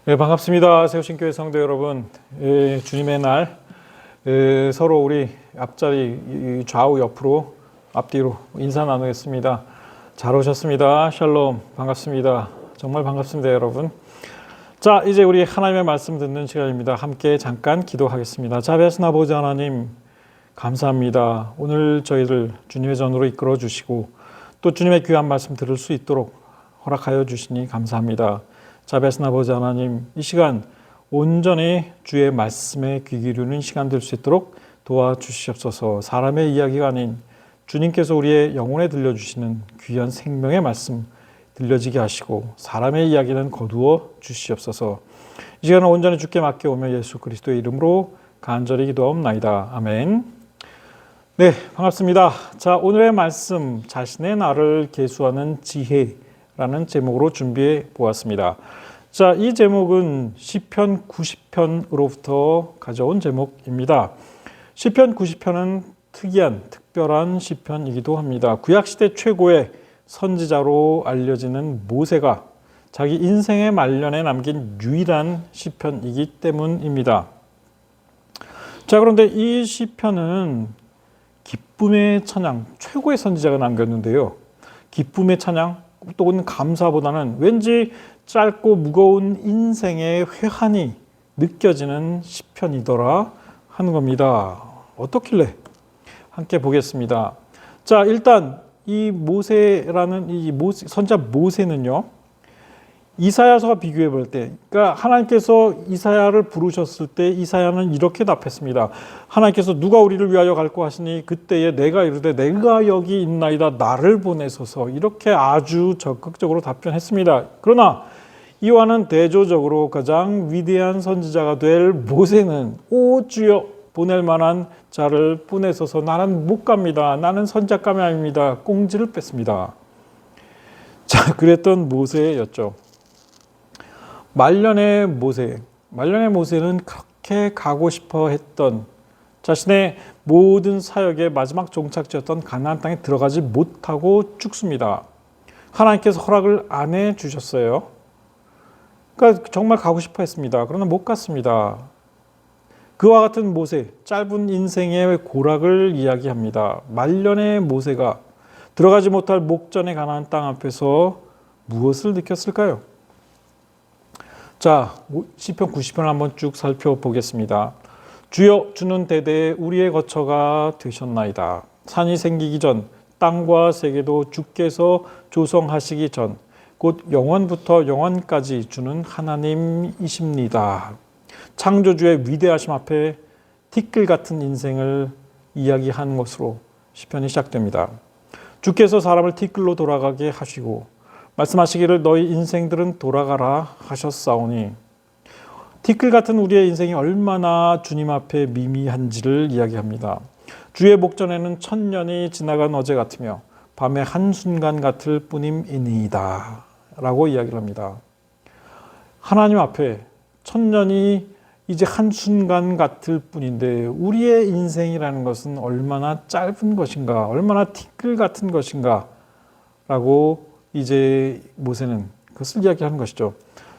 네, 반갑습니다. 세우신교회 성도 여러분. 주님의 날, 서로 우리 앞자리 좌우 옆으로 앞뒤로 인사 나누겠습니다. 잘 오셨습니다. 샬롬. 반갑습니다. 정말 반갑습니다, 여러분. 자, 이제 우리 하나님의 말씀 듣는 시간입니다. 함께 잠깐 기도하겠습니다. 자비하신 아버지 하나님, 감사합니다. 오늘 저희를 주님의 전으로 이끌어 주시고 또 주님의 귀한 말씀 들을 수 있도록 허락하여 주시니 감사합니다. 자비하신 아버지 하나님, 이 시간 온전히 주의 말씀에 귀 기울이는 시간 될 수 있도록 도와주시옵소서. 사람의 이야기가 아닌 주님께서 우리의 영혼에 들려주시는 귀한 생명의 말씀 들려지게 하시고 사람의 이야기는 거두어 주시옵소서. 이 시간은 온전히 주께 맡겨오며 예수 그리스도의 이름으로 간절히 기도하옵나이다. 아멘. 네, 반갑습니다. 자, 오늘의 말씀, 자신의 나를 계수하는 지혜라는 제목으로 준비해 보았습니다. 자, 이 제목은 시편 90편으로부터 가져온 제목입니다. 시편 90편은 특별한 시편이기도 합니다. 구약시대 최고의 선지자로 알려지는 모세가 자기 인생의 말년에 남긴 유일한 시편이기 때문입니다. 자, 그런데 이 시편은 기쁨의 찬양, 최고의 선지자가 남겼는데요. 기쁨의 찬양, 또는 감사보다는 왠지 짧고 무거운 인생의 회한이 느껴지는 시편이더라 하는 겁니다. 어떻길래? 함께 보겠습니다. 자, 일단 이 모세라는 선지자 모세는요, 이사야서와 비교해 볼 때, 그러니까 하나님께서 이사야를 부르셨을 때 이사야는 이렇게 답했습니다. 하나님께서 누가 우리를 위하여 갈고 하시니 그때에 내가 이르되 내가 여기 있나이다 나를 보내소서, 이렇게 아주 적극적으로 답변했습니다. 그러나 이와는 대조적으로 가장 위대한 선지자가 될 모세는 오 주여 보낼 만한 자를 보내소서, 나는 못 갑니다. 나는 선지자감이 아닙니다. 꽁지를 뺐습니다. 자, 그랬던 모세였죠. 말년의 모세는 그렇게 가고 싶어 했던 자신의 모든 사역의 마지막 종착지였던 가나안 땅에 들어가지 못하고 죽습니다. 하나님께서 허락을 안 해주셨어요. 그러니까 정말 가고 싶어 했습니다. 그러나 못 갔습니다. 그와 같은 모세, 짧은 인생의 고락을 이야기합니다. 말년의 모세가 들어가지 못할 목전의 가나안 땅 앞에서 무엇을 느꼈을까요? 자, 시편 90편을 한번 쭉 살펴보겠습니다. 주여, 주는 대대에 우리의 거처가 되셨나이다. 산이 생기기 전, 땅과 세계도 주께서 조성하시기 전, 곧 영원부터 영원까지 주는 하나님이십니다. 창조주의 위대하심 앞에 티끌 같은 인생을 이야기하는 것으로 시편이 시작됩니다. 주께서 사람을 티끌로 돌아가게 하시고 말씀하시기를 너희 인생들은 돌아가라 하셨사오니, 티끌 같은 우리의 인생이 얼마나 주님 앞에 미미한지를 이야기합니다. 주의 목전에는 천년이 지나간 어제 같으며 밤의 한순간 같을 뿐임이니이다 라고 이야기를 합니다. 하나님 앞에 천년이 이제 한순간 같을 뿐인데 우리의 인생이라는 것은 얼마나 짧은 것인가, 얼마나 티끌 같은 것인가 라고 이제 모세는 그것을 이야기하는 것이죠.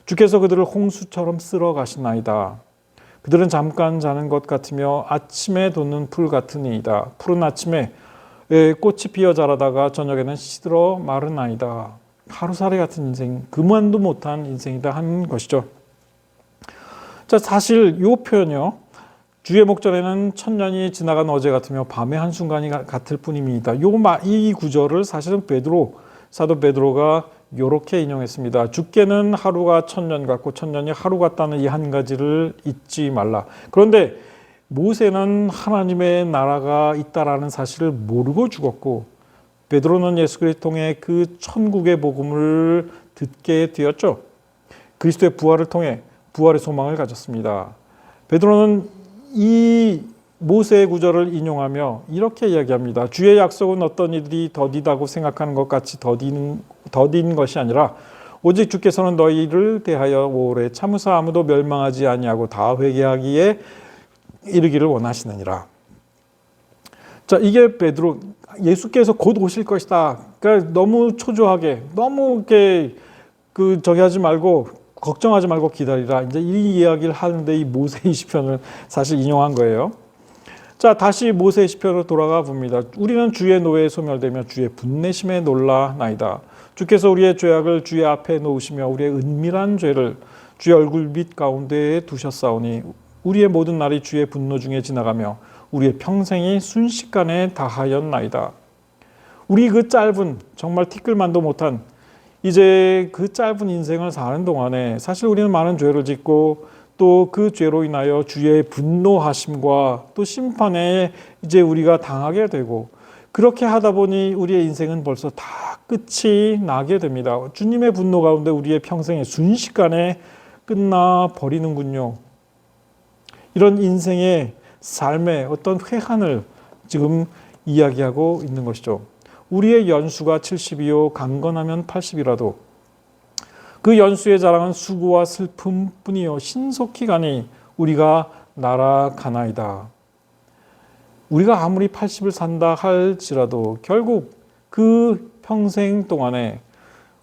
주께서 그들을 홍수처럼 쓸어 가시나이다. 그들은 잠깐 자는 것 같으며 아침에 돋는 풀 같으니이다. 푸른 아침에 꽃이 피어 자라다가 저녁에는 시들어 마르나이다. 하루살이 같은 인생, 그만도 못한 인생이다 하는 것이죠. 자, 사실 이 표현이요, 주의 목전에는 천년이 지나간 어제 같으며 밤의 한순간이 같을 뿐입니다. 이 구절을 사실은 사도 베드로가 이렇게 인용했습니다. 주께는 하루가 천년 같고 천년이 하루 같다는 이 한 가지를 잊지 말라. 그런데 모세는 하나님의 나라가 있다라는 사실을 모르고 죽었고, 베드로는 예수 그리스도를 통해 그 천국의 복음을 듣게 되었죠. 그리스도의 부활을 통해 부활의 소망을 가졌습니다. 베드로는 이 모세의 구절을 인용하며 이렇게 이야기합니다. 주의 약속은 어떤 이들이 더디다고 생각하는 것 같이 더딘 것이 아니라 오직 주께서는 너희를 대하여 오래 참으사 아무도 멸망하지 아니하고 다 회개하기에 이르기를 원하시느니라. 자, 이게 베드로, 예수께서 곧 오실 것이다. 그러니까 너무 초조하게, 너무 이렇게 저기 하지 말고 걱정하지 말고 기다리라. 이제 이 이야기를 하는데 이 모세의 시편을 사실 인용한 거예요. 자, 다시 모세의 시편으로 돌아가 봅니다. 우리는 주의 노예에 소멸되며 주의 분내심에 놀라나이다. 주께서 우리의 죄악을 주의 앞에 놓으시며 우리의 은밀한 죄를 주의 얼굴빛 가운데에 두셨사오니 우리의 모든 날이 주의 분노 중에 지나가며 우리의 평생이 순식간에 다하였나이다. 우리 그 짧은 정말 티끌만도 못한 이제 그 짧은 인생을 사는 동안에 사실 우리는 많은 죄를 짓고 또 그 죄로 인하여 주의 분노하심과 또 심판에 이제 우리가 당하게 되고 그렇게 하다 보니 우리의 인생은 벌써 다 끝이 나게 됩니다. 주님의 분노 가운데 우리의 평생이 순식간에 끝나 버리는군요. 이런 인생의 삶의 어떤 회한을 지금 이야기하고 있는 것이죠. 우리의 연수가 70이요 강건하면 80이라도 그 연수의 자랑은 수고와 슬픔뿐이요 신속히 가니 우리가 날아가나이다. 우리가 아무리 80을 산다 할지라도 결국 그 평생 동안에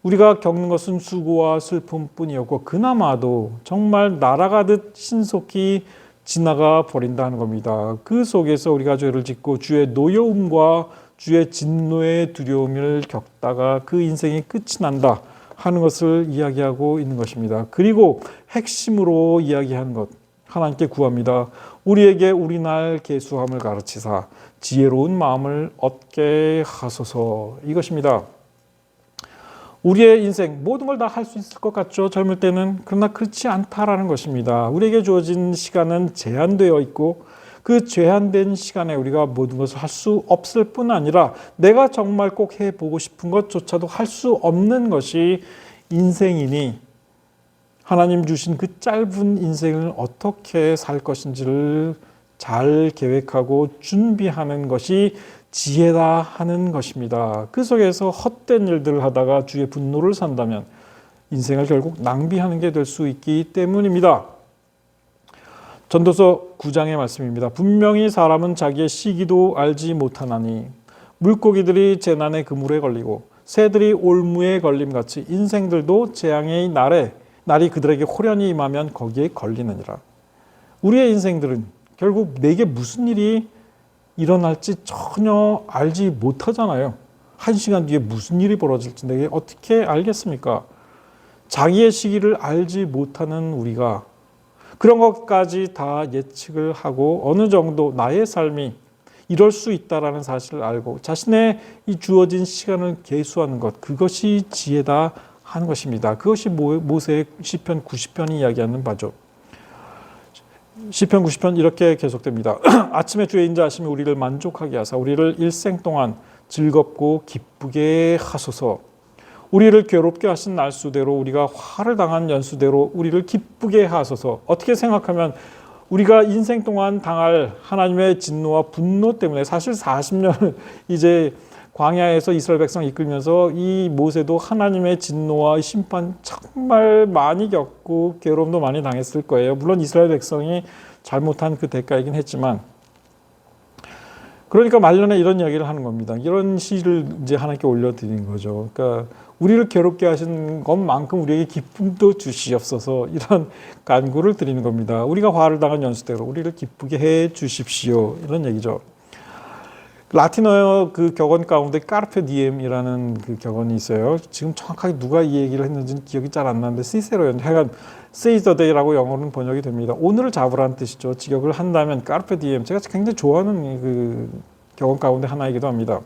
우리가 겪는 것은 수고와 슬픔뿐이었고 그나마도 정말 날아가듯 신속히 지나가 버린다는 겁니다. 그 속에서 우리가 죄를 짓고 주의 노여움과 주의 진노의 두려움을 겪다가 그 인생이 끝이 난다 하는 것을 이야기하고 있는 것입니다. 그리고 핵심으로 이야기하는 것 하나님께 구합니다. 우리에게 우리날 계수함을 가르치사 지혜로운 마음을 얻게 하소서. 이것입니다. 우리의 인생 모든 걸 다 할 수 있을 것 같죠, 젊을 때는. 그러나 그렇지 않다라는 것입니다. 우리에게 주어진 시간은 제한되어 있고 그 제한된 시간에 우리가 모든 것을 할 수 없을 뿐 아니라 내가 정말 꼭 해보고 싶은 것조차도 할 수 없는 것이 인생이니 하나님 주신 그 짧은 인생을 어떻게 살 것인지를 잘 계획하고 준비하는 것이 지혜다 하는 것입니다. 그 속에서 헛된 일들을 하다가 주의 분노를 산다면 인생을 결국 낭비하는 게 될 수 있기 때문입니다. 전도서 9장의 말씀입니다. 분명히 사람은 자기의 시기도 알지 못하나니 물고기들이 재난의 그물에 걸리고 새들이 올무에 걸림같이 인생들도 재앙의 날이 그들에게 호련히 임하면 거기에 걸리느니라. 우리의 인생들은 결국 내게 무슨 일이 일어날지 전혀 알지 못하잖아요. 한 시간 뒤에 무슨 일이 벌어질지 내게 어떻게 알겠습니까? 자기의 시기를 알지 못하는 우리가 그런 것까지 다 예측을 하고 어느 정도 나의 삶이 이럴 수 있다라는 사실을 알고 자신의 이 주어진 시간을 계수하는 것, 그것이 지혜다 하는 것입니다. 그것이 모세의 시편 90편이 이야기하는 바죠. 시편 90편 이렇게 계속됩니다. 아침에 주의 인자하심이 우리를 만족하게 하사 우리를 일생 동안 즐겁고 기쁘게 하소서. 우리를 괴롭게 하신 날수대로 우리가 화를 당한 연수대로 우리를 기쁘게 하소서. 어떻게 생각하면 우리가 인생 동안 당할 하나님의 진노와 분노 때문에 사실 40년을 이제 광야에서 이스라엘 백성 이끌면서 이 모세도 하나님의 진노와 심판 정말 많이 겪고 괴로움도 많이 당했을 거예요. 물론 이스라엘 백성이 잘못한 그 대가이긴 했지만 그러니까 말년에 이런 이야기를 하는 겁니다. 이런 시를 이제 하나님께 올려드린 거죠. 그러니까 우리를 괴롭게 하신 것만큼 우리에게 기쁨도 주시옵소서 이런 간구를 드리는 겁니다. 우리가 화를 당한 연수대로 우리를 기쁘게 해 주십시오 이런 얘기죠. 라틴어 그 격언 가운데 까르페 디엠이라는 그 격언이 있어요. 지금 정확하게 누가 이 얘기를 했는지는 기억이 잘 안 나는데 시세로였는데 하여간 seize the day라고 영어로는 번역이 됩니다. 오늘을 잡으라는 뜻이죠. 직역을 한다면 까르페 디엠, 제가 굉장히 좋아하는 그 격언 가운데 하나이기도 합니다.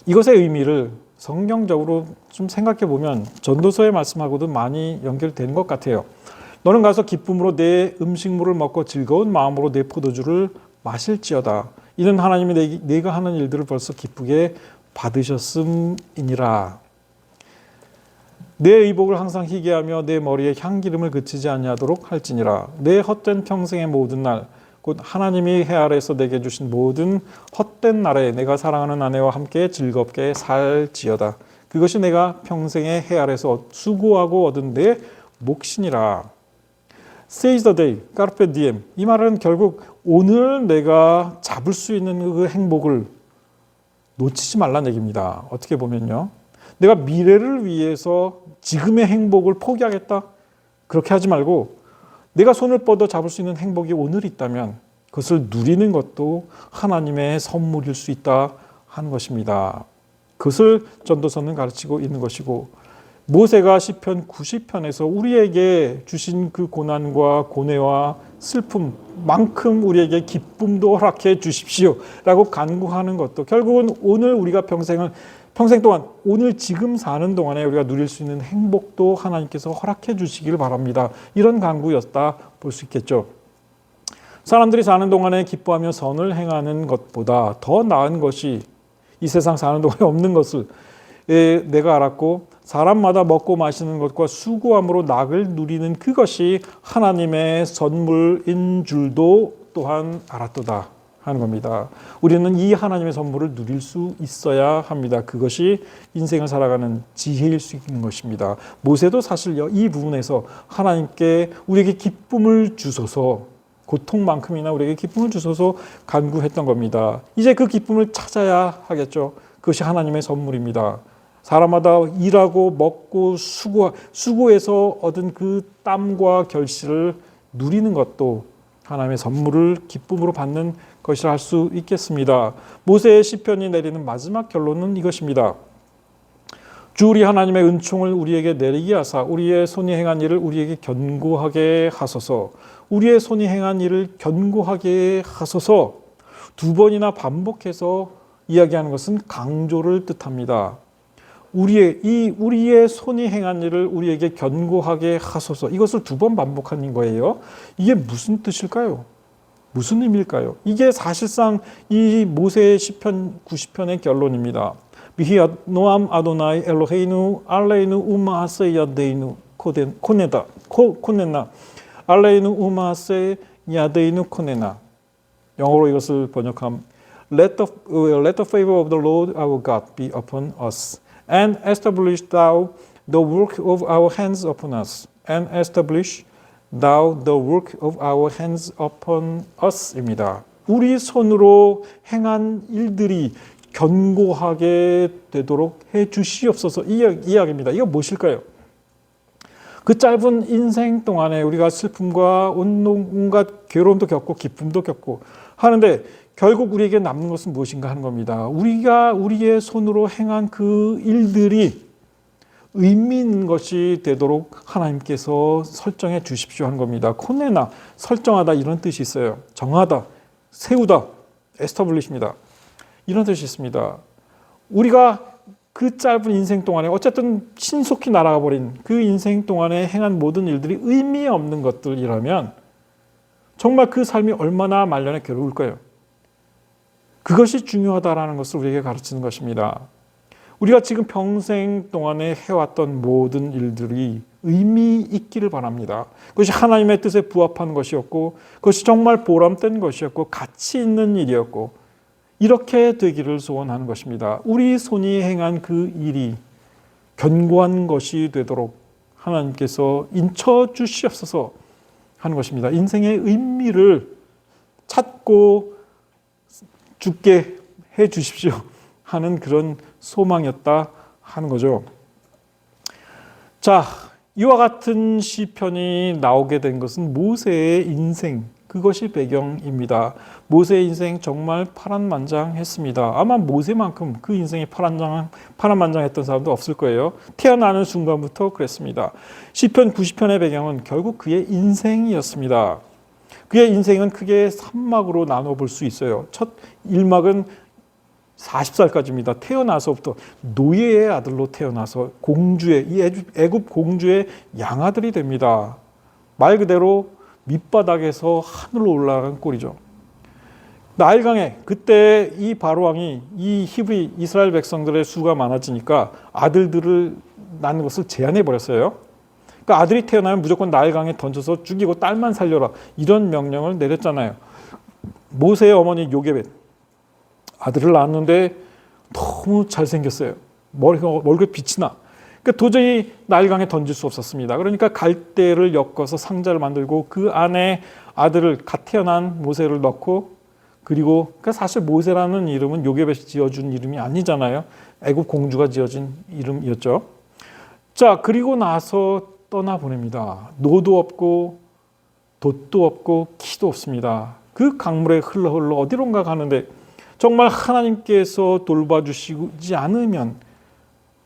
이것의 의미를 성경적으로 좀 생각해 보면 전도서의 말씀하고도 많이 연결되는 것 같아요. 너는 가서 기쁨으로 내 음식물을 먹고 즐거운 마음으로 내 포도주를 마실지어다. 이는 하나님이 내가 하는 일들을 벌써 기쁘게 받으셨음이니라. 내 의복을 항상 희게 하며 내 머리에 향기름을 그치지 아니하도록 할지니라. 내 헛된 평생의 모든 날 곧 하나님이 해 아래에서 내게 주신 모든 헛된 날에 내가 사랑하는 아내와 함께 즐겁게 살지어다. 그것이 내가 평생의 해 아래에서 수고하고 얻은 내 몫이니라. Seize the day, carpe diem. 이 말은 결국 오늘 내가 잡을 수 있는 그 행복을 놓치지 말라는 얘기입니다. 어떻게 보면요. 내가 미래를 위해서 지금의 행복을 포기하겠다? 그렇게 하지 말고 내가 손을 뻗어 잡을 수 있는 행복이 오늘 있다면 그것을 누리는 것도 하나님의 선물일 수 있다 하는 것입니다. 그것을 전도서는 가르치고 있는 것이고, 모세가 시편 90편에서 우리에게 주신 그 고난과 고뇌와 슬픔만큼 우리에게 기쁨도 허락해 주십시오 라고 간구하는 것도 결국은 오늘 우리가 평생 동안 오늘 지금 사는 동안에 우리가 누릴 수 있는 행복도 하나님께서 허락해 주시길 바랍니다. 이런 간구였다 볼 수 있겠죠. 사람들이 사는 동안에 기뻐하며 선을 행하는 것보다 더 나은 것이 이 세상 사는 동안에 없는 것을 내가 알았고, 사람마다 먹고 마시는 것과 수고함으로 낙을 누리는 그것이 하나님의 선물인 줄도 또한 알았도다 하는 겁니다. 우리는 이 하나님의 선물을 누릴 수 있어야 합니다. 그것이 인생을 살아가는 지혜일 수 있는 것입니다. 모세도 사실 이 부분에서 하나님께 우리에게 기쁨을 주소서, 고통만큼이나 우리에게 기쁨을 주소서 간구했던 겁니다. 이제 그 기쁨을 찾아야 하겠죠. 그것이 하나님의 선물입니다. 사람마다 일하고 먹고 수고해서 얻은 그 땀과 결실을 누리는 것도 하나님의 선물을 기쁨으로 받는 것이라 할 수 있겠습니다. 모세의 시편이 내리는 마지막 결론은 이것입니다. 주 우리 하나님의 은총을 우리에게 내리게 하사 우리의 손이 행한 일을 우리에게 견고하게 하소서. 우리의 손이 행한 일을 견고하게 하소서. 두 번이나 반복해서 이야기하는 것은 강조를 뜻합니다. 우리의 손이 행한 일을 우리에게 견고하게 하소서. 이것을 두 번 반복하는 거예요. 이게 무슨 뜻일까요? 무슨 의미일까요? 이게 사실상 이 모세의 시편 90편의 결론입니다. 비히 노암 아도나이 엘로헤이누 알레이누 우마하세 야데이누 코네나 알레이누 우마하세 야데이누 코네나. 영어로 이것을 번역함. Let the favor of the Lord our God be upon us. And establish thou the work of our hands upon us. And establish thou the work of our hands upon us입니다. 우리 손으로 행한 일들이 견고하게 되도록 해 주시옵소서. 이 이야기입니다. 이거 무엇일까요? 그 짧은 인생 동안에 우리가 슬픔과 온갖 괴로움도 겪고 기쁨도 겪고 하는데 결국 우리에게 남는 것은 무엇인가 하는 겁니다. 우리가 우리의 손으로 행한 그 일들이 의미 있는 것이 되도록 하나님께서 설정해 주십시오 하는 겁니다. 코네나, 설정하다 이런 뜻이 있어요. 정하다, 세우다, 에스터블리시입니다. 이런 뜻이 있습니다. 우리가 그 짧은 인생 동안에 어쨌든 신속히 날아가 버린 그 인생 동안에 행한 모든 일들이 의미 없는 것들이라면 정말 그 삶이 얼마나 말년에 괴로울까요? 그것이 중요하다라는 것을 우리에게 가르치는 것입니다. 우리가 지금 평생 동안에 해왔던 모든 일들이 의미 있기를 바랍니다. 그것이 하나님의 뜻에 부합한 것이었고 그것이 정말 보람된 것이었고 가치 있는 일이었고 이렇게 되기를 소원하는 것입니다. 우리 손이 행한 그 일이 견고한 것이 되도록 하나님께서 인쳐 주시옵소서 하는 것입니다. 인생의 의미를 찾고 죽게 해 주십시오 하는 그런 소망이었다 하는 거죠. 자, 이와 같은 시편이 나오게 된 것은 모세의 인생, 그것이 배경입니다. 모세의 인생 정말 파란만장했습니다. 아마 모세만큼 그 인생이 파란만장했던 사람도 없을 거예요. 태어나는 순간부터 그랬습니다. 시편 90편의 배경은 결국 그의 인생이었습니다. 그의 인생은 크게 3막으로 나눠볼 수 있어요. 첫 1막은 40살까지입니다. 태어나서부터 노예의 아들로 태어나서 공주의, 이 애굽 공주의 양아들이 됩니다. 말 그대로 밑바닥에서 하늘로 올라간 꼴이죠. 나일강에 그때 이 바로왕이 이 히브리 이스라엘 백성들의 수가 많아지니까 아들들을 낳는 것을 제한해 버렸어요. 그러니까 아들이 태어나면 무조건 나일강에 던져서 죽이고 딸만 살려라 이런 명령을 내렸잖아요. 모세의 어머니 요게벳 아들을 낳았는데 너무 잘생겼어요. 머리가 빛이 나. 그러니까 도저히 나일강에 던질 수 없었습니다. 그러니까 갈대를 엮어서 상자를 만들고 그 안에 아들을 갓 태어난 모세를 넣고 그리고 그러니까 사실 모세라는 이름은 요게벳이 지어준 이름이 아니잖아요. 애굽 공주가 지어진 이름이었죠. 자, 그리고 나서 떠나보냅니다. 노도 없고 돛도 없고 키도 없습니다. 그 강물에 흘러 어디론가 가는데 정말 하나님께서 돌봐주시지 않으면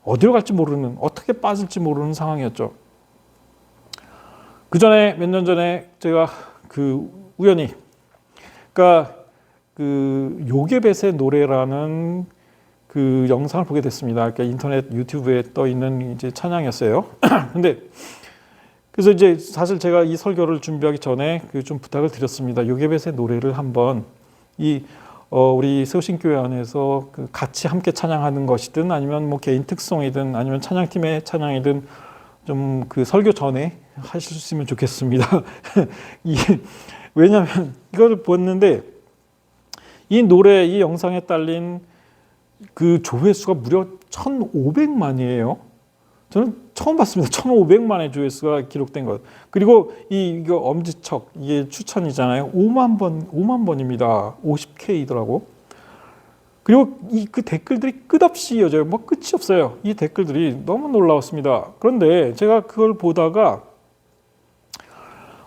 어디로 갈지 모르는, 어떻게 빠질지 모르는 상황이었죠. 그 전에 몇 년 전에 제가 우연히 요게벳의 노래라는 영상을 보게 됐습니다. 그러니까 인터넷 유튜브에 떠 있는 이제 찬양이었어요. 근데 그래서 이제 사실 제가 이 설교를 준비하기 전에 좀 부탁을 드렸습니다. 요게벳의 노래를 한번 우리 세우신교회 안에서 같이 함께 찬양하는 것이든 아니면 뭐 개인 특송이든 아니면 찬양팀의 찬양이든 좀 설교 전에 하실 수 있으면 좋겠습니다. 왜냐하면 이걸 봤는데 이 노래, 이 영상에 딸린 조회수가 무려 1,500만이에요. 저는 처음 봤습니다. 1,500만의 조회수가 기록된 것. 그리고 이거 엄지척, 이게 추천이잖아요. 5만 번입니다. 50K더라고. 그리고 그 댓글들이 끝없이 이어져요. 뭐 끝이 없어요. 이 댓글들이 너무 놀라웠습니다. 그런데 제가 그걸 보다가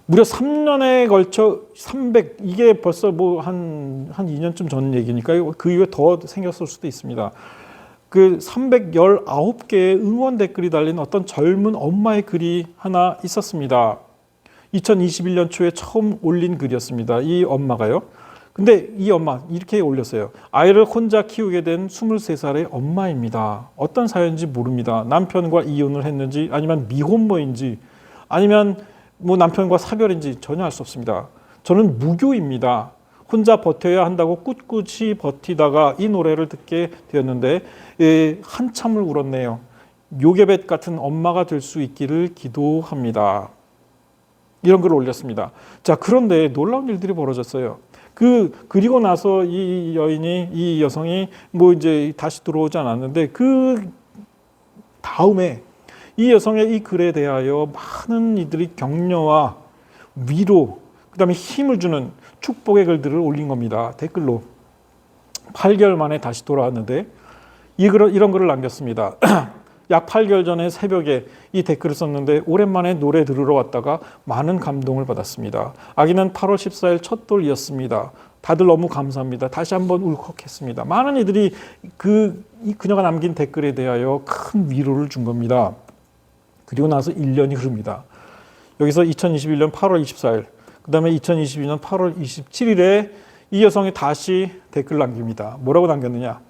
무려 3년에 걸쳐 300, 이게 벌써 뭐 한 2년쯤 전 얘기니까 그 이후에 더 생겼을 수도 있습니다. 319개의 응원 댓글이 달린 어떤 젊은 엄마의 글이 하나 있었습니다. 2021년 초에 처음 올린 글이었습니다. 이 엄마가요. 근데 이 엄마 이렇게 올렸어요. 아이를 혼자 키우게 된 23살의 엄마입니다. 어떤 사연인지 모릅니다. 남편과 이혼을 했는지 아니면 미혼모인지 아니면 뭐 남편과 사별인지 전혀 알 수 없습니다. 저는 무교입니다. 혼자 버텨야 한다고 꿋꿋이 버티다가 이 노래를 듣게 되었는데 한참을 울었네요. 요게벳 같은 엄마가 될 수 있기를 기도합니다. 이런 글을 올렸습니다. 자, 그런데 놀라운 일들이 벌어졌어요. 그리고 나서 이 여성이 뭐 이제 다시 들어오지 않았는데 그 다음에 이 여성의 이 글에 대하여 많은 이들이 격려와 위로, 그 다음에 힘을 주는 축복의 글들을 올린 겁니다. 댓글로. 8개월 만에 다시 돌아왔는데 이런 글을 남겼습니다. 약 8개월 전에 새벽에 이 댓글을 썼는데 오랜만에 노래 들으러 왔다가 많은 감동을 받았습니다. 아기는 8월 14일 첫 돌이었습니다. 다들 너무 감사합니다. 다시 한번 울컥했습니다. 많은 이들이 그녀가 남긴 댓글에 대하여 큰 위로를 준 겁니다. 그리고 나서 1년이 흐릅니다. 여기서 2021년 8월 24일, 그 다음에 2022년 8월 27일에 이 여성이 다시 댓글을 남깁니다. 뭐라고 남겼느냐?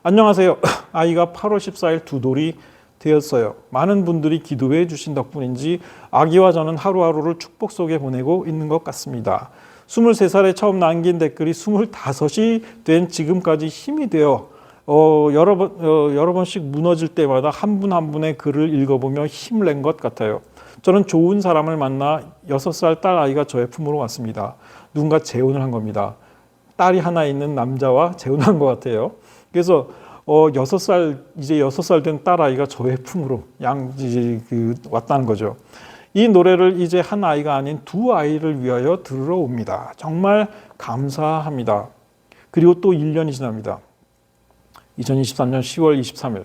안녕하세요. 아이가 8월 14일 두 돌이 되었어요. 많은 분들이 기도해 주신 덕분인지 아기와 저는 하루하루를 축복 속에 보내고 있는 것 같습니다. 23살에 처음 남긴 댓글이 25이 된 지금까지 힘이 되어 여러 번씩 무너질 때마다 한 분 한 분의 글을 읽어보며 힘을 낸 것 같아요. 저는 좋은 사람을 만나 6살 딸 아이가 저의 품으로 왔습니다. 누군가 재혼을 한 겁니다. 딸이 하나 있는 남자와 재혼한 것 같아요. 그래서 6살 된 딸 아이가 저의 품으로 왔다는 거죠. 이 노래를 이제 한 아이가 아닌 두 아이를 위하여 들으러 옵니다. 정말 감사합니다. 그리고 또 1년이 지납니다. 2023년 10월 23일.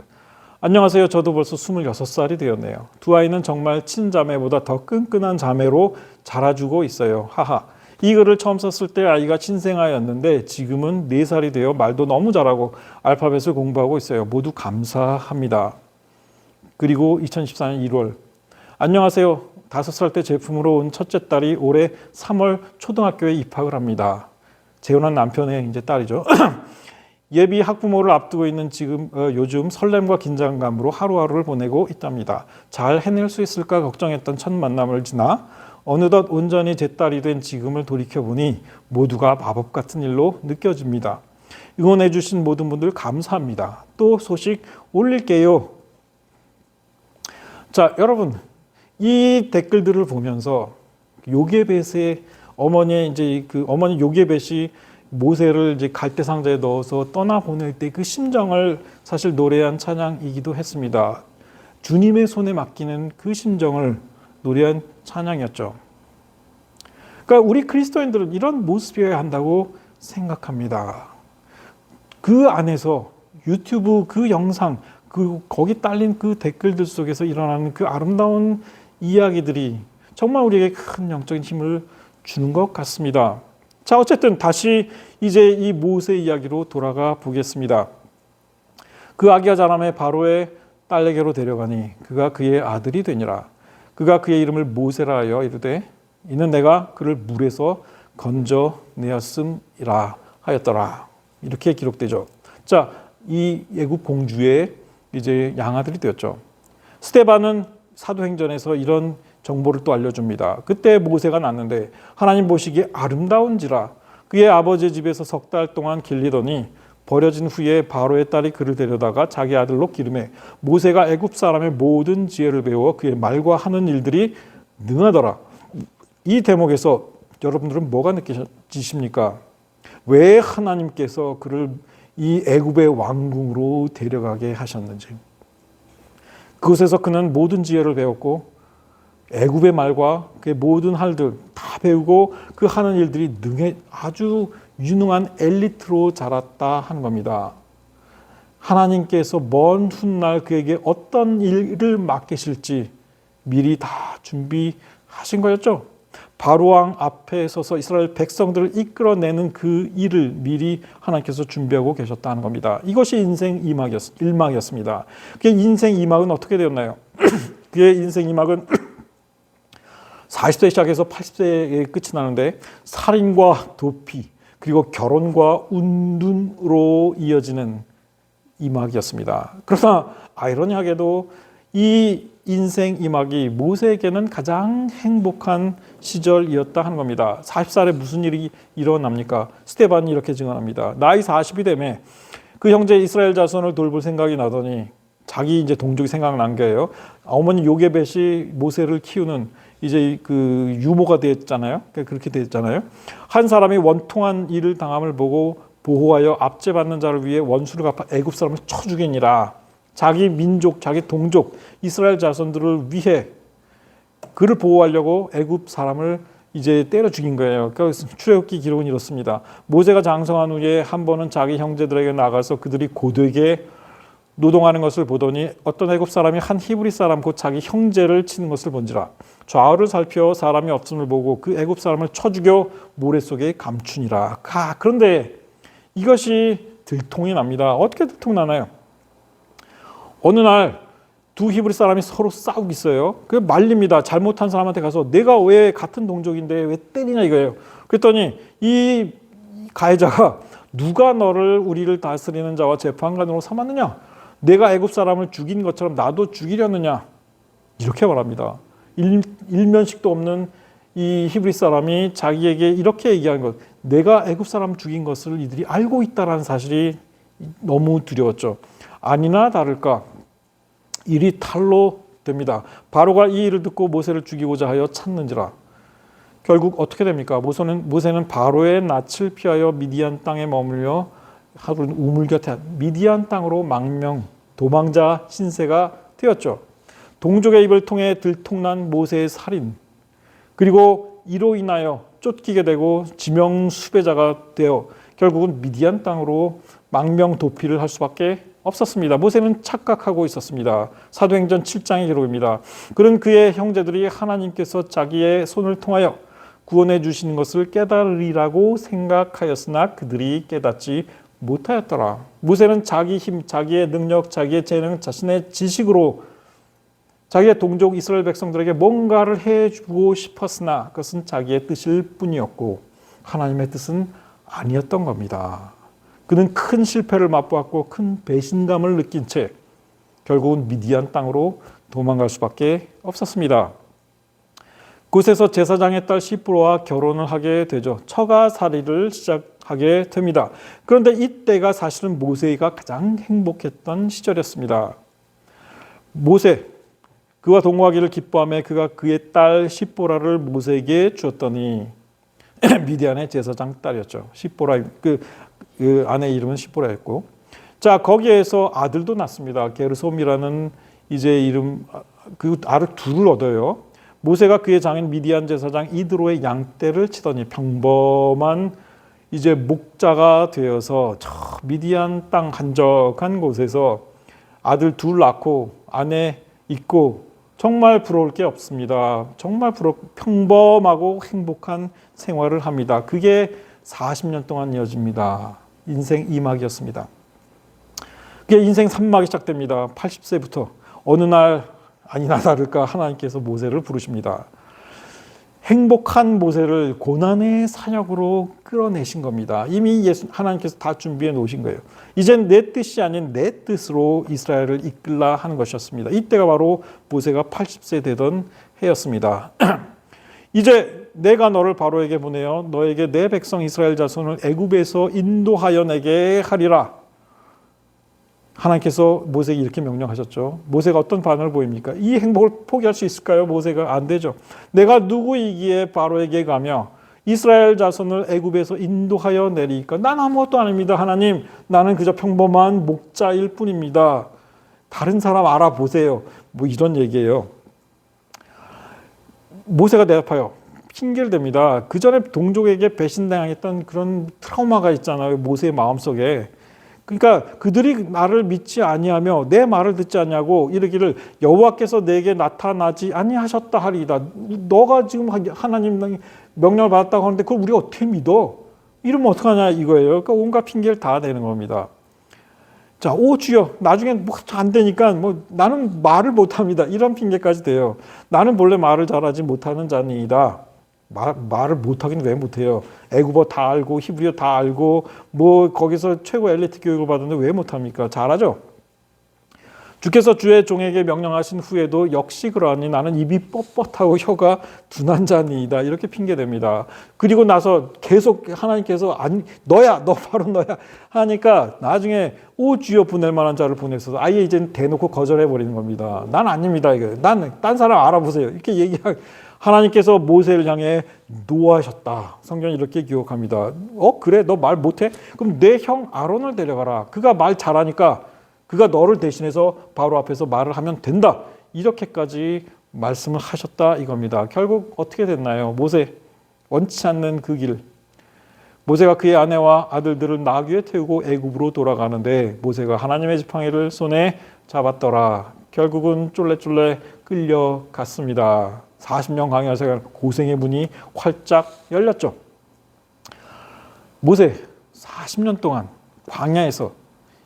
안녕하세요. 저도 벌써 26살이 되었네요. 두 아이는 정말 친자매보다 더 끈끈한 자매로 자라주고 있어요. 하하. 이 글을 처음 썼을 때 아이가 신생아였는데 지금은 4살이 되어 말도 너무 잘하고 알파벳을 공부하고 있어요. 모두 감사합니다. 그리고 2014년 1월. 안녕하세요. 5살 때 제 품으로 온 첫째 딸이 올해 3월 초등학교에 입학을 합니다. 재혼한 남편의 이제 딸이죠. 예비 학부모를 앞두고 있는 요즘 설렘과 긴장감으로 하루하루를 보내고 있답니다. 잘 해낼 수 있을까 걱정했던 첫 만남을 지나 어느덧 온전히 제 딸이 된 지금을 돌이켜보니 모두가 마법 같은 일로 느껴집니다. 응원해 주신 모든 분들 감사합니다. 또 소식 올릴게요. 자, 여러분, 이 댓글들을 보면서 요게벳의 어머니 어머니 요게벳이 모세를 이제 갈대 상자에 넣어서 떠나 보낼 때 그 심정을 사실 노래한 찬양이기도 했습니다. 주님의 손에 맡기는 그 심정을 노래한 찬양이었죠. 그러니까 우리 그리스도인들은 이런 모습이어야 한다고 생각합니다. 그 안에서 유튜브 그 영상, 거기 딸린 그 댓글들 속에서 일어나는 그 아름다운 이야기들이 정말 우리에게 큰 영적인 힘을 주는 것 같습니다. 자, 어쨌든 다시 이제 이 모세 이야기로 돌아가 보겠습니다. 그 아기가 자라매 바로의 딸에게로 데려가니 그가 그의 아들이 되니라. 그가 그의 이름을 모세라 하여 이르되 이는 내가 그를 물에서 건져내었음이라 하였더라. 이렇게 기록되죠. 자, 이 애굽 공주의 이제 양아들이 되었죠. 스데반은 사도행전에서 이런 정보를 또 알려줍니다. 그때 모세가 낳는데 하나님 보시기에 아름다운지라 그의 아버지 집에서 석 달 동안 길리더니 버려진 후에 바로의 딸이 그를 데려다가 자기 아들로 기르매 모세가 애굽 사람의 모든 지혜를 배워 그의 말과 하는 일들이 능하더라. 이 대목에서 여러분들은 뭐가 느끼십니까? 왜 하나님께서 그를 이 애굽의 왕궁으로 데려가게 하셨는지. 그곳에서 그는 모든 지혜를 배웠고 애굽의 말과 그의 모든 할들 다 배우고 그 하는 일들이 아주 유능한 엘리트로 자랐다 하는 겁니다. 하나님께서 먼 훗날 그에게 어떤 일을 맡기실지 미리 다 준비하신 거였죠. 바로왕 앞에 서서 이스라엘 백성들을 이끌어내는 그 일을 미리 하나님께서 준비하고 계셨다는 겁니다. 이것이 인생 일막이었습니다. 그의 인생 이막은 어떻게 되었나요? 그의 인생 이막은 40세 시작해서 80세에 끝이 나는데 살인과 도피 그리고 결혼과 운둔으로 이어지는 이막이었습니다. 그러나 아이러니하게도 이 인생 이막이 모세에게는 가장 행복한 시절이었다 하는 겁니다. 40살에 무슨 일이 일어납니까? 스데반이 이렇게 증언합니다. 나이 40이 되매 그 형제 이스라엘 자손을 돌볼 생각이 나더니 자기 이제 동족이 생각난 거예요. 어머니 요게벳이 모세를 키우는 이제 그 유모가 됐잖아요. 그렇게 됐잖아요. 한 사람이 원통한 일을 당함을 보고 보호하여 압제받는 자를 위해 원수를 갚아 애굽 사람을 쳐 죽이니라. 자기 민족, 자기 동족 이스라엘 자손들을 위해 그를 보호하려고 애굽 사람을 이제 때려 죽인 거예요. 그러니까 출애굽기 기록은 이렇습니다. 모세가 장성한 후에 한 번은 자기 형제들에게 나가서 그들이 고되게 노동하는 것을 보더니 어떤 애굽 사람이 한 히브리 사람 곧 자기 형제를 치는 것을 본지라. 좌우를 살펴 사람이 없음을 보고 그 애굽 사람을 쳐 죽여 모래 속에 감추니라. 그런데 이것이 들통이 납니다. 어떻게 들통나나요? 어느 날 두 히브리 사람이 서로 싸우고 있어요. 그 말립니다. 잘못한 사람한테 가서 내가 왜 같은 동족인데 왜 때리냐 이거예요. 그랬더니 이 가해자가 누가 너를 우리를 다스리는 자와 재판관으로 삼았느냐? 내가 애굽 사람을 죽인 것처럼 나도 죽이려느냐? 이렇게 말합니다. 일면식도 없는 이 히브리 사람이 자기에게 이렇게 얘기한 것. 내가 애굽 사람 죽인 것을 이들이 알고 있다는 사실이 너무 두려웠죠. 아니나 다를까 일이 탈로 됩니다. 바로가 이 일을 듣고 모세를 죽이고자 하여 찾는지라. 결국 어떻게 됩니까? 모세는 바로의 낯을 피하여 미디안 땅에 머물며 하루 우물 곁에 미디안 땅으로 도망자 신세가 되었죠. 동족의 입을 통해 들통난 모세의 살인 그리고 이로 인하여 쫓기게 되고 지명 수배자가 되어 결국은 미디안 땅으로 망명도피를 할 수밖에 없었습니다. 모세는 착각하고 있었습니다. 사도행전 7장의 기록입니다. 그런 그의 형제들이 하나님께서 자기의 손을 통하여 구원해 주시는 것을 깨달으리라고 생각하였으나 그들이 깨닫지 못하였더라. 모세는 자기 힘, 자기의 능력, 자기의 재능, 자신의 지식으로 자기의 동족 이스라엘 백성들에게 뭔가를 해주고 싶었으나 그것은 자기의 뜻일 뿐이었고 하나님의 뜻은 아니었던 겁니다. 그는 큰 실패를 맛보았고 큰 배신감을 느낀 채 결국은 미디안 땅으로 도망갈 수밖에 없었습니다. 그곳에서 제사장의 딸 시프로와 결혼을 하게 되죠. 처가살이를 시작하게 됩니다. 그런데 이때가 사실은 모세가 가장 행복했던 시절이었습니다. 모세, 그와 동거하기를 기뻐하며 그가 그의 딸 시보라를 모세에게 주었더니 미디안의 제사장 딸이었죠. 시보라 그 아내 이름은 시보라였고, 자 거기에서 아들도 낳습니다. 게르솜이라는 이제 이름 그 아들 둘을 얻어요. 모세가 그의 장인 미디안 제사장 이드로의 양떼를 치더니 평범한 이제 목자가 되어서 저 미디안 땅 한적한 곳에서 아들 둘 낳고 아내 있고 정말 부러울 게 없습니다. 정말 평범하고 행복한 생활을 합니다. 그게 40년 동안 이어집니다. 인생 2막이었습니다. 그게 인생 3막이 시작됩니다. 80세부터 어느 날 아니나 다를까 하나님께서 모세를 부르십니다. 행복한 모세를 고난의 사역으로 끌어내신 겁니다. 이미 하나님께서 다 준비해 놓으신 거예요. 이젠 내 뜻이 아닌 내 뜻으로 이스라엘을 이끌라 하는 것이었습니다. 이때가 바로 모세가 80세 되던 해였습니다. 이제 내가 너를 바로에게 보내어 너에게 내 백성 이스라엘 자손을 애굽에서 인도하여 내게 하리라. 하나님께서 모세에게 이렇게 명령하셨죠. 모세가 어떤 반응을 보입니까? 이 행복을 포기할 수 있을까요? 모세가 안 되죠. 내가 누구이기에 바로에게 가며 이스라엘 자손을 애굽에서 인도하여 내리니까 난 아무것도 아닙니다. 하나님, 나는 그저 평범한 목자일 뿐입니다. 다른 사람 알아보세요. 뭐 이런 얘기예요. 모세가 대답하여 핑계를 댑니다. 그 전에 동족에게 배신당했던 그런 트라우마가 있잖아요. 모세의 마음속에. 그러니까 그들이 나를 믿지 아니하며 내 말을 듣지 아니하고 이르기를 여호와께서 내게 나타나지 아니하셨다 하리이다. 너가 지금 하나님 명령을 받았다고 하는데 그걸 우리가 어떻게 믿어? 이러면 어떡하냐 이거예요. 그러니까 온갖 핑계를 다 대는 겁니다. 자, 오 주여, 나중에 뭐 안 되니까 뭐 나는 말을 못합니다. 이런 핑계까지 돼요. 나는 본래 말을 잘하지 못하는 자니이다. 말을 못하긴 왜 못해요? 애국어 다 알고 히브리어 다 알고 뭐 거기서 최고 엘리트 교육을 받았는데 왜 못합니까? 잘하죠? 주께서 주의 종에게 명령하신 후에도 역시 그러하니 나는 입이 뻣뻣하고 혀가 둔한 자니이다. 이렇게 핑계댑니다. 그리고 나서 계속 하나님께서 아니 너야, 너 바로 너야 하니까 나중에 오 주여 보낼 만한 자를 보내서 아예 이제 대놓고 거절해 버리는 겁니다. 난 아닙니다. 이거 난 딴 사람 알아보세요. 이렇게 얘기하. 하나님께서 모세를 향해 노하셨다. 성경이 이렇게 기록합니다. 그래? 너 말 못해? 그럼 내 형 아론을 데려가라. 그가 말 잘하니까 그가 너를 대신해서 바로 앞에서 말을 하면 된다. 이렇게까지 말씀을 하셨다 이겁니다. 결국 어떻게 됐나요? 모세 원치 않는 그 길. 모세가 그의 아내와 아들들을 나귀에 태우고 애굽으로 돌아가는데 모세가 하나님의 지팡이를 손에 잡았더라. 결국은 쫄래쫄래 끌려갔습니다. 40년 광야 생활 고생의 문이 활짝 열렸죠. 모세 40년 동안 광야에서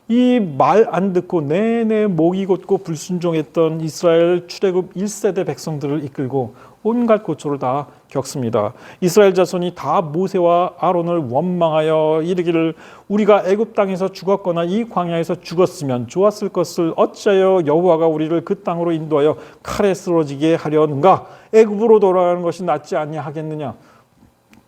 이 말 안 듣고 내내 목이 곧고 불순종했던 이스라엘 출애굽 1세대 백성들을 이끌고 온갖 고초를 다 겪습니다. 이스라엘 자손이 다 모세와 아론을 원망하여 이르기를 우리가 애굽 땅에서 죽었거나 이 광야에서 죽었으면 좋았을 것을 어찌하여 여호와가 우리를 그 땅으로 인도하여 칼에 쓰러지게 하려는가? 애굽으로 돌아가는 것이 낫지 아니하겠느냐?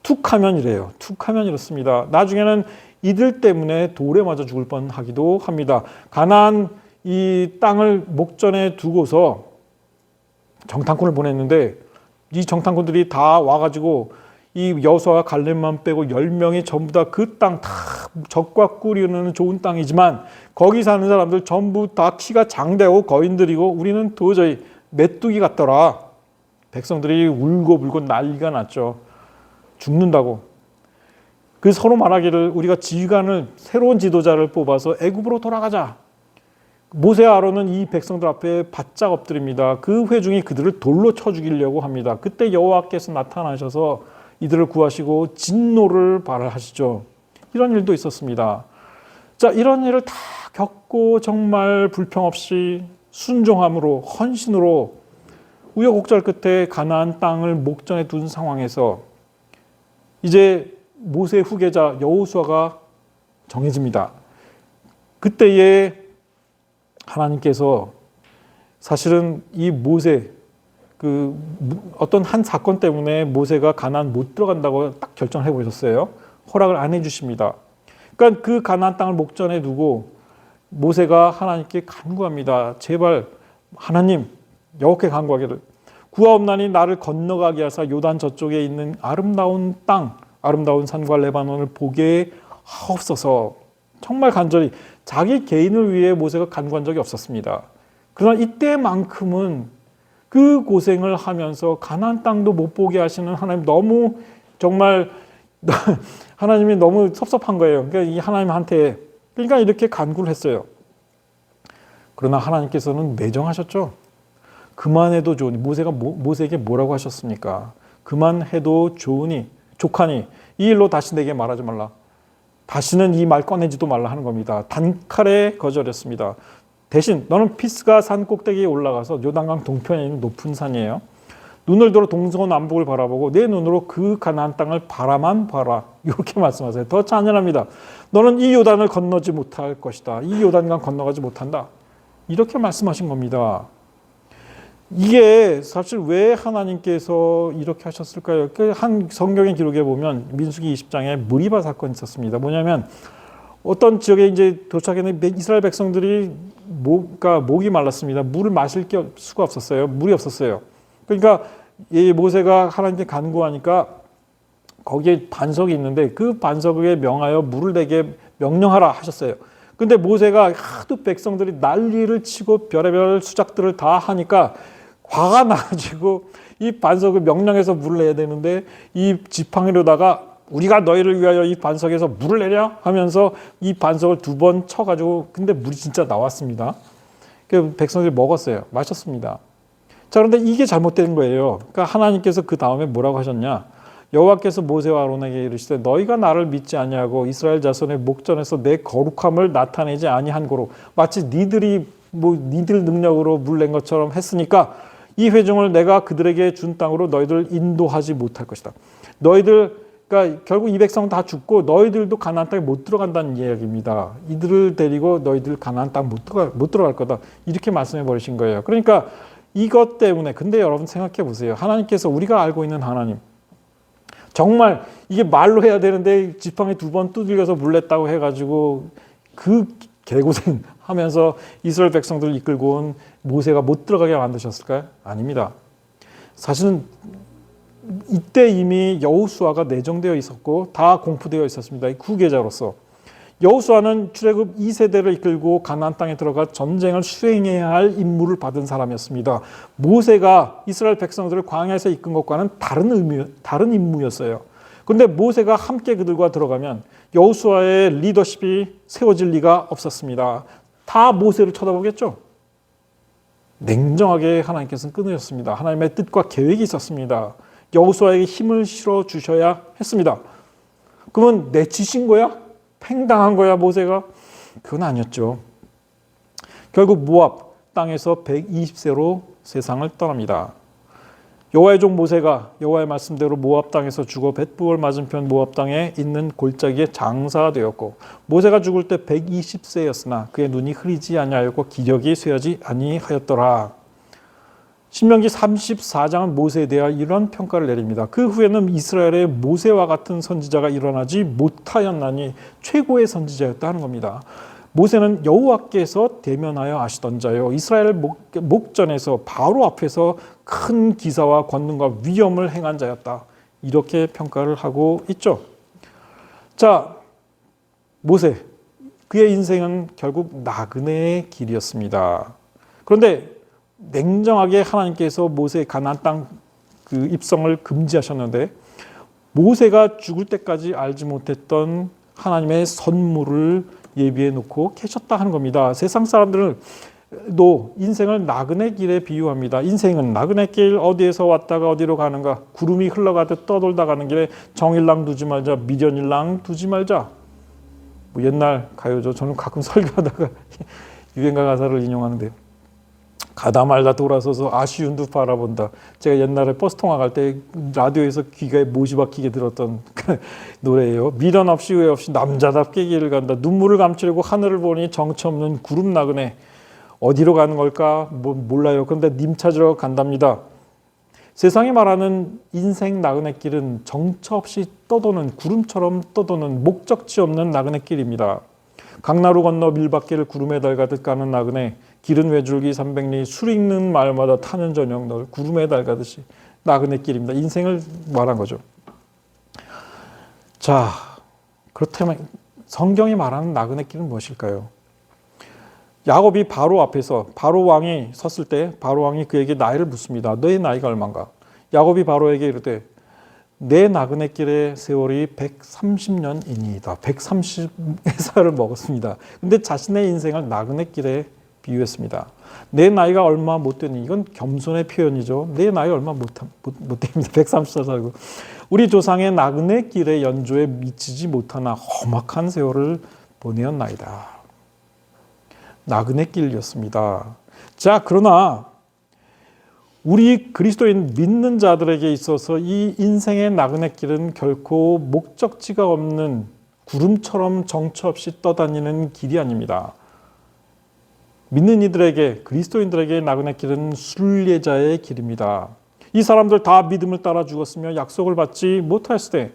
툭하면 이래요. 툭하면 이렇습니다. 나중에는 이들 때문에 돌에 맞아 죽을 뻔하기도 합니다. 가나안 이 땅을 목전에 두고서 정탐꾼을 보냈는데 이 정탐꾼들이 다 와가지고 이 여호수아와 갈렙만 빼고 10명이 전부 다 그 땅 다 적과 꿀이는 좋은 땅이지만 거기 사는 사람들 전부 다 키가 장대고 거인들이고 우리는 도저히 메뚜기 같더라. 백성들이 울고불고 난리가 났죠. 죽는다고. 그 서로 말하기를 우리가 지휘관을 새로운 지도자를 뽑아서 애굽으로 돌아가자. 모세와 아론은 이 백성들 앞에 바짝 엎드립니다. 그 회중이 그들을 돌로 쳐 죽이려고 합니다. 그때 여호와께서 나타나셔서 이들을 구하시고 진노를 발하시죠. 이런 일도 있었습니다. 자, 이런 일을 다 겪고 정말 불평 없이 순종함으로 헌신으로 우여곡절 끝에 가나안 땅을 목전에 둔 상황에서 이제 모세 후계자 여호수아가 정해집니다. 그때에 하나님께서 사실은 이 모세 그 어떤 한 사건 때문에 모세가 가나안 못 들어간다고 딱 결정을 해버렸어요. 허락을 안 해주십니다. 그러니까 그 가나안 땅을 목전에 두고 모세가 하나님께 간구합니다. 제발 하나님 여호와께 간구하기를 구하옵나니 나를 건너가게 하사 요단 저쪽에 있는 아름다운 땅 아름다운 산과 레바논을 보게 하옵소서. 정말 간절히 자기 개인을 위해 모세가 간구한 적이 없었습니다. 그러나 이때만큼은 그 고생을 하면서 가나안 땅도 못 보게 하시는 하나님 너무 정말 하나님이 너무 섭섭한 거예요. 그러니까 이 하나님한테 그러니까 이렇게 간구를 했어요. 그러나 하나님께서는 매정하셨죠. 그만해도 좋으니 모세에게 뭐라고 하셨습니까? 그만해도 좋으니 족하니 이 일로 다시 내게 말하지 말라. 다시는 이 말 꺼내지도 말라 하는 겁니다. 단칼에 거절했습니다. 대신 너는 피스가 산 꼭대기에 올라가서 요단강 동편에 있는 높은 산이에요. 눈을 들어 동서남북을 바라보고 내 눈으로 그 가나안 땅을 바라만 봐라. 이렇게 말씀하세요. 더 찬연합니다. 너는 이 요단을 건너지 못할 것이다. 이 요단강 건너가지 못한다. 이렇게 말씀하신 겁니다. 이게 사실 왜 하나님께서 이렇게 하셨을까요? 한 성경의 기록에 보면 민수기 20장에 무리바 사건이 있었습니다. 뭐냐면 어떤 지역에 이제 도착했는데 이스라엘 백성들이 목이 말랐습니다. 물을 마실 수가 없었어요. 물이 없었어요. 그러니까 이 모세가 하나님께 간구하니까 거기에 반석이 있는데 그 반석에 명하여 물을 내게 명령하라 하셨어요. 근데 모세가 하도 백성들이 난리를 치고 별의별 수작들을 다 하니까 화가 나가지고 이 반석을 명령해서 물을 내야 되는데 이 지팡이로다가 우리가 너희를 위하여 이 반석에서 물을 내려 하면서 이 반석을 2번 쳐가지고 근데 물이 진짜 나왔습니다. 그 백성들이 먹었어요. 마셨습니다. 자, 그런데 이게 잘못된 거예요. 그러니까 하나님께서 그 다음에 뭐라고 하셨냐? 여호와께서 모세와 아론에게 이르시되 너희가 나를 믿지 아니하고 이스라엘 자손의 목전에서 내 거룩함을 나타내지 아니한 고로 마치 니들 능력으로 물 낸 것처럼 했으니까 이 회중을 내가 그들에게 준 땅으로 너희들 인도하지 못할 것이다. 그러니까 결국 이 백성 다 죽고 너희들도 가나안 땅에 못 들어간다는 이야기입니다. 이들을 데리고 너희들 가나안 땅 못 들어갈 거다. 이렇게 말씀해 버리신 거예요. 그러니까 이것 때문에 근데 여러분 생각해 보세요. 하나님께서 우리가 알고 있는 하나님 정말 이게 말로 해야 되는데 지팡이 2번 두들겨서 물냈다고 해가지고 그 개고생 하면서 이스라엘 백성들을 이끌고 온 모세가 못 들어가게 만드셨을까요? 아닙니다. 사실은 이때 이미 여호수아가 내정되어 있었고 다 공포되어 있었습니다. 후계자로서 여호수아는 출애굽 2세대를 이끌고 가나안 땅에 들어가 전쟁을 수행해야 할 임무를 받은 사람이었습니다. 모세가 이스라엘 백성들을 광야에서 이끈 것과는 다른 임무였어요. 그런데 모세가 함께 그들과 들어가면 여호수아의 리더십이 세워질 리가 없었습니다. 다 모세를 쳐다보겠죠. 냉정하게 하나님께서는 끊으셨습니다. 하나님의 뜻과 계획이 있었습니다. 여호수아에게 힘을 실어 주셔야 했습니다. 그러면 내치신 거야? 팽당한 거야 모세가? 그건 아니었죠. 결국 모압 땅에서 120세로 세상을 떠납니다. 여호와의 종 모세가 여호와의 말씀대로 모압 땅에서 죽어 벳부을 맞은편 모압 땅에 있는 골짜기에 장사가 되었고 모세가 죽을 때 120세였으나 그의 눈이 흐리지 아니하였고 기력이 쇠하지 아니하였더라. 신명기 34장은 모세에 대한 이런 평가를 내립니다. 그 후에는 이스라엘의 모세와 같은 선지자가 일어나지 못하였나니 최고의 선지자였다 하는 겁니다. 모세는 여호와께서 대면하여 아시던 자요 이스라엘 목전에서 바로 앞에서 큰 기사와 권능과 위엄을 행한 자였다. 이렇게 평가를 하고 있죠. 자, 모세 그의 인생은 결국 나그네의 길이었습니다. 그런데 냉정하게 하나님께서 모세의 가나안 땅 그 입성을 금지하셨는데 모세가 죽을 때까지 알지 못했던 하나님의 선물을 예비해 놓고 계셨다 하는 겁니다. 세상 사람들도 인생을 나그네 길에 비유합니다. 인생은 나그네 길 어디에서 왔다가 어디로 가는가 구름이 흘러가듯 떠돌다 가는 길에 정일랑 두지 말자 미련일랑 두지 말자. 뭐 옛날 가요죠. 저는 가끔 설교하다가 유행가 가사를 인용하는데 가다 말다 돌아서서 아쉬운 두 바라본다. 제가 옛날에 버스 통화 갈 때 라디오에서 귀에 못이 박히게 들었던 노래예요. 미련 없이 후회 없이 남자답게 길을 간다. 눈물을 감추려고 하늘을 보니 정처 없는 구름 나그네. 어디로 가는 걸까? 몰라요. 그런데 님 찾으러 간답니다. 세상이 말하는 인생 나그네 길은 정처 없이 떠도는 구름처럼 떠도는 목적지 없는 나그네 길입니다. 강나루 건너 밀밭길을 구름에 달가듯 가는 나그네. 길은 외줄기 300리 술 익는 마을마다 타는 저녁 널 구름에 달가듯이 나그네 길입니다. 인생을 말한 거죠. 자, 그렇다면 성경이 말하는 나그네 길은 무엇일까요? 야곱이 바로 앞에서 바로 왕이 섰을 때 바로 왕이 그에게 나이를 묻습니다. 너의 나이가 얼마인가? 야곱이 바로에게 이르되 내 나그네 길의 세월이 130년이니이다. 130회사를 먹었습니다. 근데 자신의 인생을 나그네 길에 비유했습니다. 내 나이가 얼마 못 되니, 이건 겸손의 표현이죠. 내 나이 얼마 못 됩니다. 130살 살고. 우리 조상의 나그네 길의 연조에 미치지 못하나 험악한 세월을 보내었나이다. 나그네 길이었습니다. 자, 그러나 우리 그리스도인 믿는 자들에게 있어서 이 인생의 나그네 길은 결코 목적지가 없는 구름처럼 정처 없이 떠다니는 길이 아닙니다. 믿는 이들에게, 그리스도인들에게 나그네 길은 순례자의 길입니다. 이 사람들 다 믿음을 따라 죽었으며 약속을 받지 못하였을 때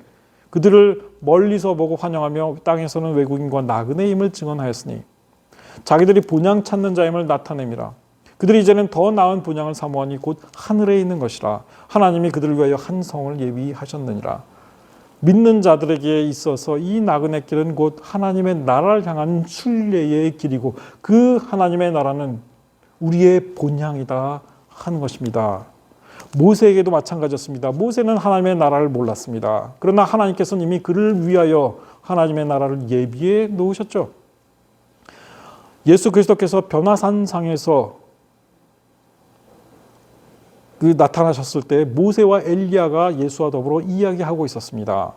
그들을 멀리서 보고 환영하며 땅에서는 외국인과 나그네임을 증언하였으니 자기들이 본향 찾는 자임을 나타냅니다. 그들이 이제는 더 나은 본향을 사모하니 곧 하늘에 있는 것이라. 하나님이 그들을 위하여 한 성을 예비하셨느니라. 믿는 자들에게 있어서 이 나그네 길은 곧 하나님의 나라를 향한 순례의 길이고 그 하나님의 나라는 우리의 본향이다 하는 것입니다. 모세에게도 마찬가지였습니다. 모세는 하나님의 나라를 몰랐습니다. 그러나 하나님께서는 이미 그를 위하여 하나님의 나라를 예비해 놓으셨죠. 예수 그리스도께서 변화산상에서 나타나셨을 때 모세와 엘리야가 예수와 더불어 이야기하고 있었습니다.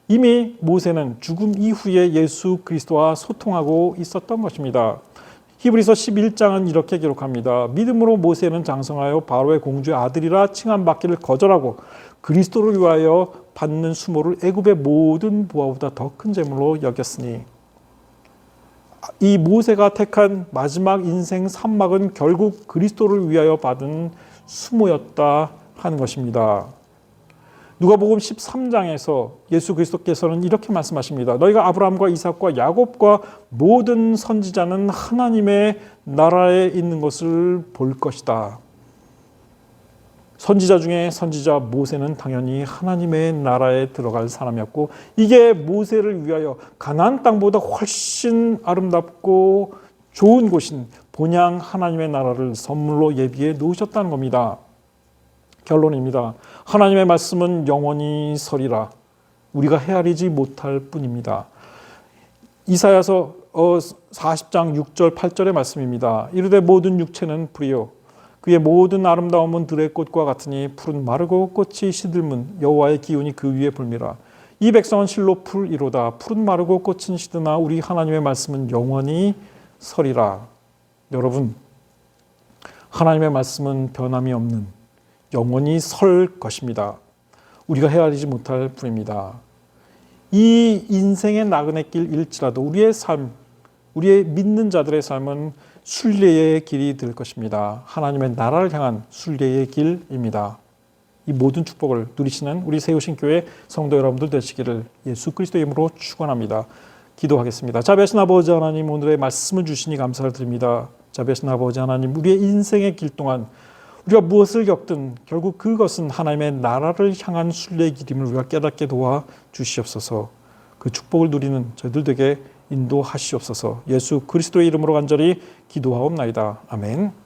이미 모세는 죽음 이후에 예수 그리스도와 소통하고 있었던 것입니다. 히브리서 11장은 이렇게 기록합니다. 믿음으로 모세는 장성하여 바로의 공주의 아들이라 칭함받기를 거절하고 그리스도를 위하여 받는 수모를 애굽의 모든 부하보다 더 큰 재물로 여겼으니, 이 모세가 택한 마지막 인생 산막은 결국 그리스도를 위하여 받은 수모였다 하는 것입니다. 누가복음 13장에서 예수 그리스도께서는 이렇게 말씀하십니다. 너희가 아브라함과 이삭과 야곱과 모든 선지자는 하나님의 나라에 있는 것을 볼 것이다. 선지자 중에 선지자 모세는 당연히 하나님의 나라에 들어갈 사람이었고, 이게 모세를 위하여 가나안 땅보다 훨씬 아름답고 좋은 곳인 본향 하나님의 나라를 선물로 예비해 놓으셨다는 겁니다. 결론입니다. 하나님의 말씀은 영원히 서리라. 우리가 헤아리지 못할 뿐입니다. 이사야서 40장 6절 8절의 말씀입니다. 이르되 모든 육체는 불이요 그의 모든 아름다움은 들의 꽃과 같으니 풀은 마르고 꽃이 시들면 여호와의 기운이 그 위에 불미라. 이 백성은 실로 풀이로다. 풀은 마르고 꽃은 시드나 우리 하나님의 말씀은 영원히 서리라. 여러분, 하나님의 말씀은 변함이 없는 영원히 설 것입니다. 우리가 헤아리지 못할 뿐입니다. 이 인생의 나그네 길일지라도 우리의 삶, 우리의 믿는 자들의 삶은 순례의 길이 될 것입니다. 하나님의 나라를 향한 순례의 길입니다. 이 모든 축복을 누리시는 우리 세우신 교회 성도 여러분들 되시기를 예수 그리스도의 이름으로 축원합니다. 기도하겠습니다. 자비하신 아버지 하나님, 오늘의 말씀을 주시니 감사를 드립니다. 자비하신 아버지 하나님, 우리의 인생의 길 동안 우리가 무엇을 겪든 결국 그것은 하나님의 나라를 향한 순례의 길임을 우리가 깨닫게 도와 주시옵소서. 그 축복을 누리는 저희들 되게 인도하시옵소서. 예수 그리스도의 이름으로 간절히 기도하옵나이다. 아멘.